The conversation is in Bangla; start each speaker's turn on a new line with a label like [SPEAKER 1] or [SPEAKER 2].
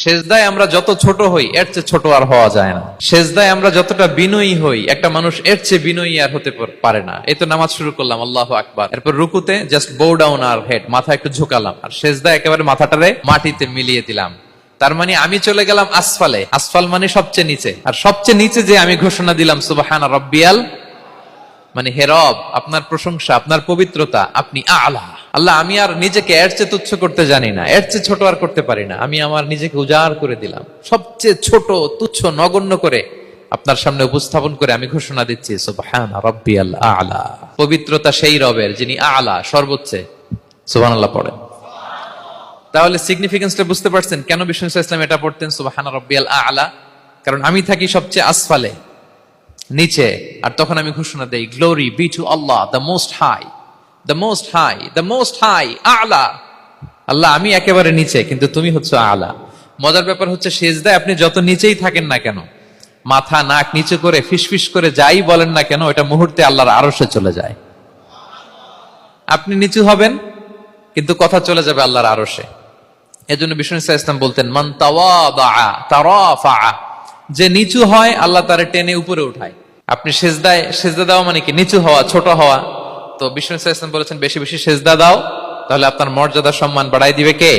[SPEAKER 1] সেজদায় আমরা যত ছোট হই এর চেয়ে ছোট আর হওয়া যায় না। সেজদায় আমরা যতটা বিনয়ী হই একটা মানুষ এর চেয়ে বিনয়ী আর হতে পারে না। এই তো নামাজ শুরু করলাম, আল্লাহু আকবার, এরপর রুকুতে জাস্ট বো ডাউন আর হেড, মাথা একটু ঝুঁকালাম, আর সেজদায় একেবারে মাথাটারে মাটিতে মিলিয়ে দিলাম। তার মানে আমি চলে গেলাম আসফালে। আসফাল মানে সবচেয়ে নিচে, আর সবচেয়ে নিচে যে আমি ঘোষণা দিলাম সুবহানা রাব্বিয়াল, মানে হে রব, আপনার প্রশংসা, আপনার পবিত্রতা, আপনি আলা। আল্লাহ, আমি আর নিজেকে এর চেয়ে তুচ্ছ করতে জানি না, এর চেয়ে ছোট আর করতে পারি না। আমি আমার নিজেকে উজাড় করে দিলাম, সবচেয়ে ছোট, তুচ্ছ, নগণ্য করে আপনার সামনে উপস্থাপন করে আমি ঘোষণা দিচ্ছি সুবহানা রাব্বিয়াল আলা। পবিত্রতা সেই রবের যিনি আলা, সর্বোচ্চে। সুবহানাল্লাহ পড়ে। তাহলে সিগনিফিকেন্সটা বুঝতে পারছেন কেন বিষ্ণু ইসলাম ইসলাম এটা পড়তেন সুবহানা রাব্বিয়াল আলা? কারণ আমি থাকি সবচেয়ে আসফালে, নিচে, আর তখন আমি ঘোষণা দেই glory be to Allah the most high, the most high, the most high আলা। আল্লাহ, আমি একেবারে নিচে, কিন্তু তুমি হচ্ছে আলা। মজার ব্যাপার হচ্ছে সেজদায় আপনি যত নিচেই থাকেন না কেন, মাথা নাক নিচে করে ফিসফিস করে যাই বলেন না কেন, এটা মুহূর্তে আল্লাহর আরশে চলে যায়। আপনি নিচু হবেন কিন্তু কথা চলে যাবে আল্লাহর আরশে। এজন্য বিষ্ণু ইসলাম বলতেন মান তাওয়াদা তারাফা, যে নিচু হয় আল্লাহ তারে টেনে উপরে উঠায়। আপনি সেজদা দেওয়া মানে কি? নিচু হওয়া, ছোট হওয়া। তো বিষ্ণু ইসলাম বলেছেন বেশি বেশি সেজদা দাও, তাহলে আপনার মর্যাদা সম্মান বাড়াই দিবে কে?